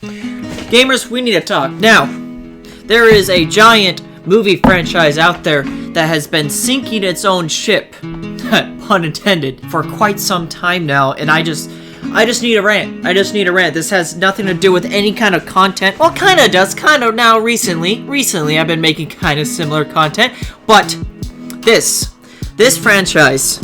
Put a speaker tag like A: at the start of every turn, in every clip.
A: Gamers, we need to talk. Now, there is a giant movie franchise out there that has been sinking its own ship, pun intended, for quite some time now, and I just need a rant. This has nothing to do with any kind of content. Well, kind of does, kind of now recently. Recently, I've been making kind of similar content, but this franchise,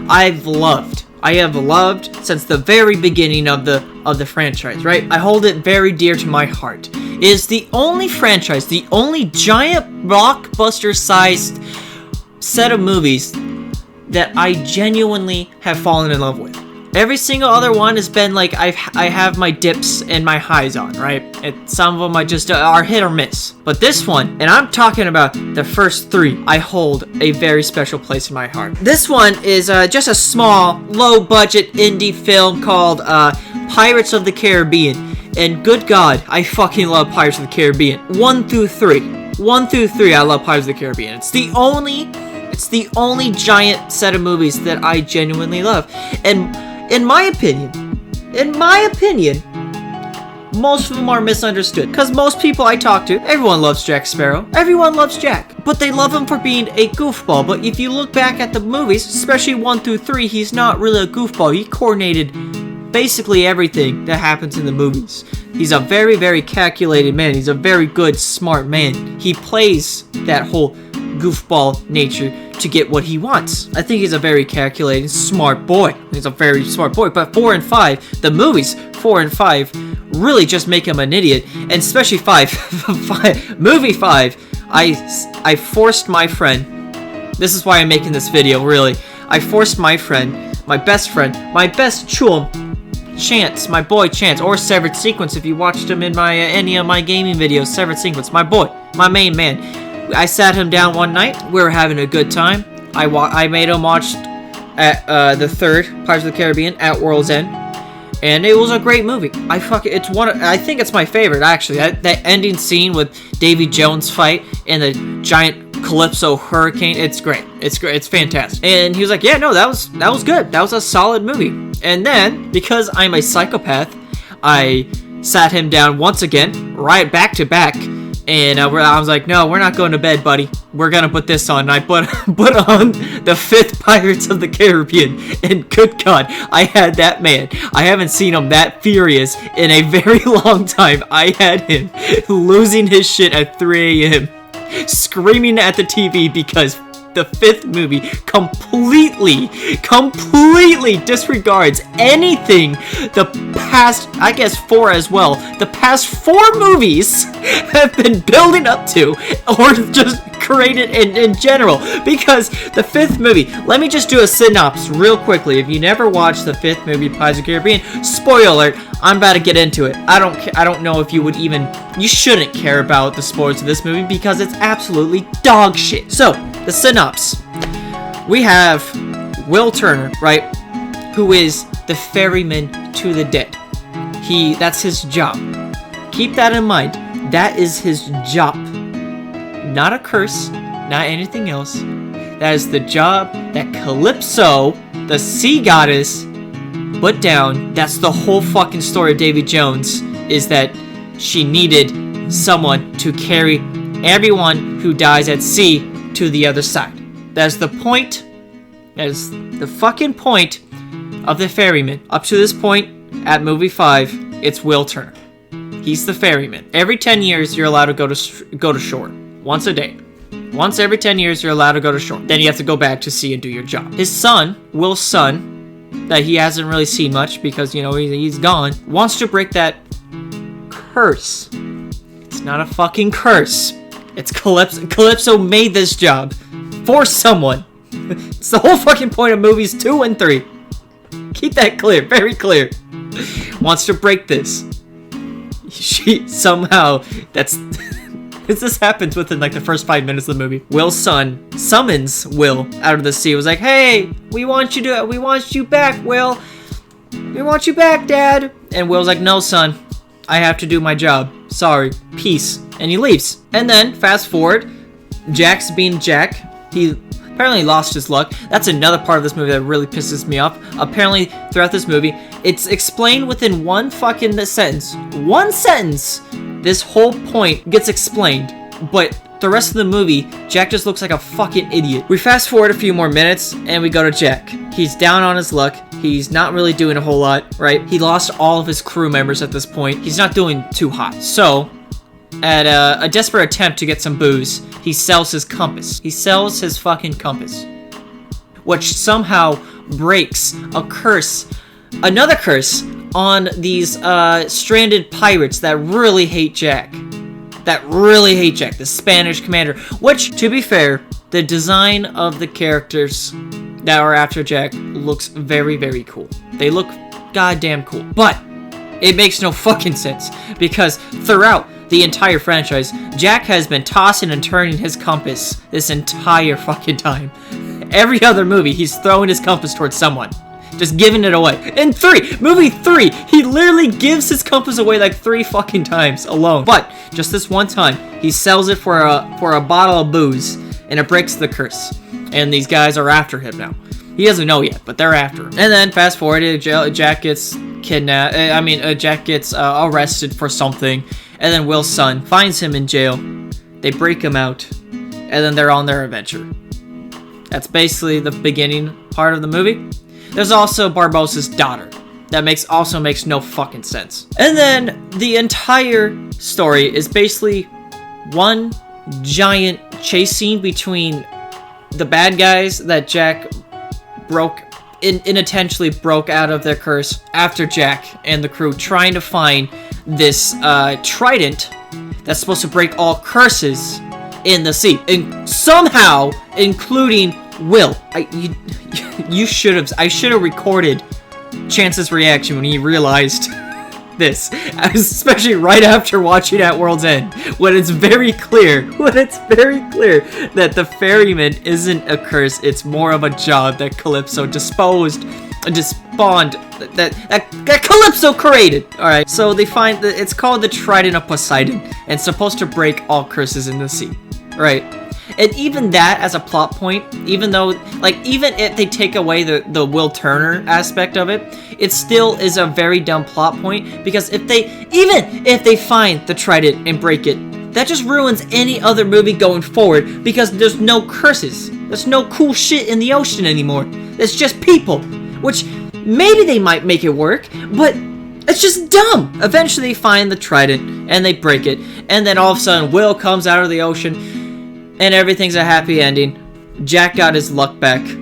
A: I have loved since the very beginning of the franchise, right? I hold it very dear to my heart. It is the only franchise, the only giant blockbuster-sized set of movies that I genuinely have fallen in love with. Every single other one has been like, I have my dips and my highs on, right? And some of them are hit or miss. But this one, and I'm talking about the first three, I hold a very special place in my heart. This one is just a small, low-budget indie film called Pirates of the Caribbean. And good God, I fucking love Pirates of the Caribbean. 1 through 3, I love Pirates of the Caribbean. It's the only giant set of movies that I genuinely love. And in my opinion, most of them are misunderstood. Because most people I talk to, everyone loves Jack Sparrow. Everyone loves Jack. But they love him for being a goofball. But if you look back at the movies, especially 1 through 3, he's not really a goofball. He coordinated basically everything that happens in the movies. He's a very, very calculated man. He's a very good, smart man. He plays that whole goofball nature to get what he wants. I think he's a very calculating, smart boy. He's a very smart boy. But 4 and 5, the movies 4 and 5 really just make him an idiot. And especially 5. Movie 5, I forced my friend. This is why I'm making this video, really. I forced my friend, my best chum, Chance, my boy Chance, or Severed Sequence if you watched him in my any of my gaming videos. Severed Sequence, my boy, my main man. I sat him down one night. We were having a good time. I made him watch at the third Pirates of the Caribbean at World's End, and it was a great movie. I think it's my favorite actually. That ending scene with Davy Jones fight and the giant Calypso hurricane. It's great. It's great. It's fantastic. And he was like, "Yeah, no, that was good. That was a solid movie." And then because I'm a psychopath, I sat him down once again, right back to back. And I was like, "No, we're not going to bed, buddy. We're gonna put this on." And I put on the 5th Pirates of the Caribbean, and good God, I had that man. I haven't seen him that furious in a very long time. I had him losing his shit at 3 a.m., screaming at the TV because the 5th movie completely disregards anything the past, I guess 4 as well, the past 4 movies have been building up to, or just created in general. Because the 5th movie, let me just do a synopsis real quickly. If you never watched the 5th movie, Pirates of the Caribbean, spoiler alert, I'm about to get into it. I don't know if you shouldn't care about the spoilers of this movie because it's absolutely dog shit. So, the synopsis. We have Will Turner, right, who is the ferryman to the dead. That's his job. Keep that in mind. That is his job. Not a curse, not anything else. That is the job that Calypso, the sea goddess, put down. That's the whole fucking story of Davy Jones, is that she needed someone to carry everyone who dies at sea to the other side. That's the point. That is the fucking point of the ferryman. Up to this point, at movie 5, it's Will Turner. He's the ferryman. Every 10 years, you're allowed to go to shore. Once a day. Once every 10 years, you're allowed to go to shore. Then you have to go back to sea and do your job. His son, Will's son, that he hasn't really seen much because, he's gone, wants to break that curse. It's not a fucking curse. It's Calypso. Calypso made this job for someone. It's the whole fucking point of movies 2 and 3. Keep that clear, very clear. Wants to break this. She somehow, this happens within like the first 5 minutes of the movie. Will's son summons Will out of the sea. Was like, "Hey, we want you back, Will. We want you back, Dad." And Will's like, "No, son. I have to do my job. Sorry. Peace." And he leaves. And then, fast forward, Jack's being Jack. He Apparently he lost his luck. That's another part of this movie that really pisses me off. Apparently, throughout this movie, it's explained within one fucking sentence. One sentence! This whole point gets explained. But the rest of the movie, Jack just looks like a fucking idiot. We fast forward a few more minutes, and we go to Jack. He's down on his luck. He's not really doing a whole lot, right? He lost all of his crew members at this point. He's not doing too hot. So, at a desperate attempt to get some booze, he sells his compass. He sells his fucking compass. Which somehow breaks a curse, another curse, on these stranded pirates that really hate Jack. The Spanish commander. Which, to be fair, the design of the characters that are after Jack looks very, very cool. They look goddamn cool. But it makes no fucking sense, because throughout the entire franchise, Jack has been tossing and turning his compass this entire fucking time. Every other movie, he's throwing his compass towards someone. Just giving it away. In movie 3, he literally gives his compass away like 3 fucking times alone. But just this one time, he sells it for a bottle of booze, and it breaks the curse. And these guys are after him now. He doesn't know yet, but they're after him. And then fast forward, Jack gets kidnapped. Jack gets arrested for something, and then Will's son finds him in jail. They break him out, and then they're on their adventure. That's basically the beginning part of the movie. There's also Barbossa's daughter. That also makes no fucking sense. And then the entire story is basically one giant chase scene between the bad guys that Jack intentionally broke out of their curse after Jack and the crew trying to find this trident that's supposed to break all curses in the sea, and somehow including Will. I should have recorded Chance's reaction when he realized this, especially right after watching At World's End, when it's very clear that the ferryman isn't a curse, it's more of a job that Calypso spawned, that Calypso created. Alright, so they find that it's called the Trident of Poseidon, and it's supposed to break all curses in the sea. Right? And even that as a plot point, even if they take away the Will Turner aspect of it, it still is a very dumb plot point, because if they find the trident and break it, that just ruins any other movie going forward, because there's no curses. There's no cool shit in the ocean anymore. It's just people, which maybe they might make it work, but it's just dumb. Eventually they find the trident and they break it, and then all of a sudden Will comes out of the ocean and everything's a happy ending. Jack got his luck back. He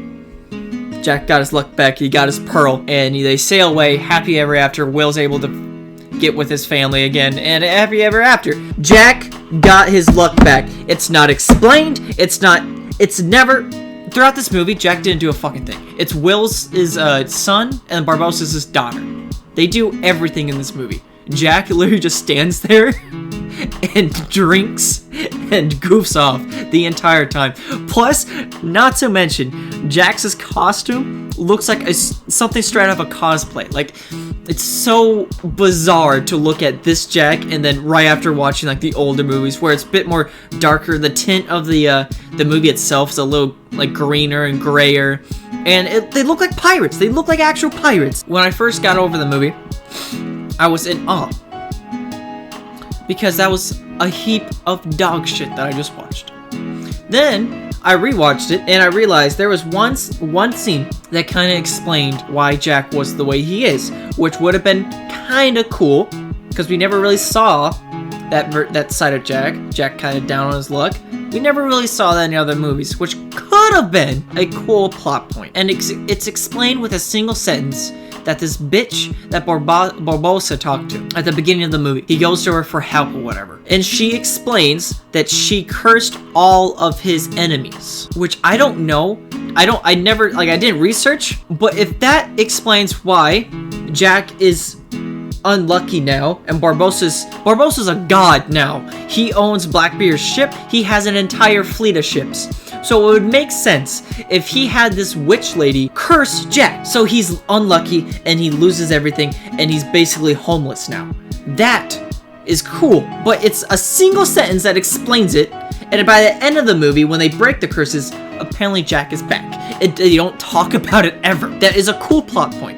A: got his pearl, and they sail away happy ever after. Will's able to get with his family again, and happy ever after. Jack got his luck back. It's not explained. It's never. Throughout this movie, Jack didn't do a fucking thing. It's Will's son and Barbossa's his daughter. They do everything in this movie. Jack literally just stands there and drinks and goofs off the entire time. Plus, not to mention, Jax's costume looks like something straight out of a cosplay. Like, it's so bizarre to look at this Jack and then right after watching like the older movies where it's a bit more darker. The tint of the movie itself is a little like greener and grayer, and they look like pirates. They look like actual pirates. When I first got over the movie, I was in awe, because that was a heap of dog shit that I just watched. Then I rewatched it and I realized there was one scene that kind of explained why Jack was the way he is, which would have been kind of cool, because we never really saw that side of Jack. Jack kind of down on his luck. We never really saw that in other movies, which could have been a cool plot point. And it's explained with a single sentence that this bitch that Barbossa talked to at the beginning of the movie, he goes to her for help or whatever, and she explains that she cursed all of his enemies, which I don't know. I didn't research, but if that explains why Jack is unlucky now, and Barbossa's a god now. He owns Blackbeard's ship. He has an entire fleet of ships. So it would make sense if he had this witch lady curse Jack. So he's unlucky and he loses everything and he's basically homeless now. That is cool, but it's a single sentence that explains it, And by the end of the movie, when they break the curses, apparently Jack is back. They don't talk about it ever. That is a cool plot point.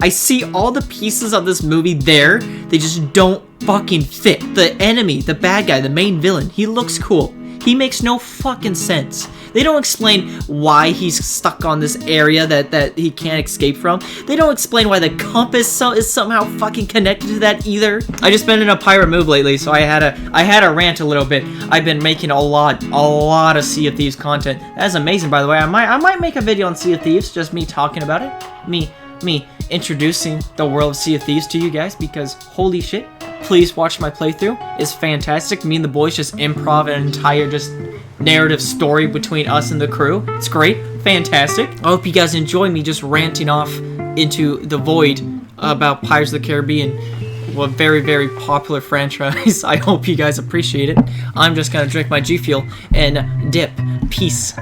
A: I see all the pieces of this movie there, they just don't fucking fit. The enemy, the bad guy, the main villain, he looks cool. He makes no fucking sense. They don't explain why he's stuck on this area that he can't escape from. They don't explain why the compass is somehow fucking connected to that either. I just been in a pirate mood lately, so I had a rant a little bit. I've been making a lot of Sea of Thieves content. That's amazing, by the way. I might make a video on Sea of Thieves, just me talking about it. Me introducing the world of Sea of Thieves to you guys, because holy shit. Please watch my playthrough. It's fantastic. Me and the boys just improv an entire just narrative story between us and the crew. It's great. Fantastic. I hope you guys enjoy me just ranting off into the void about Pirates of the Caribbean. Well, a very, very popular franchise. I hope you guys appreciate it. I'm just gonna drink my G Fuel and dip. Peace.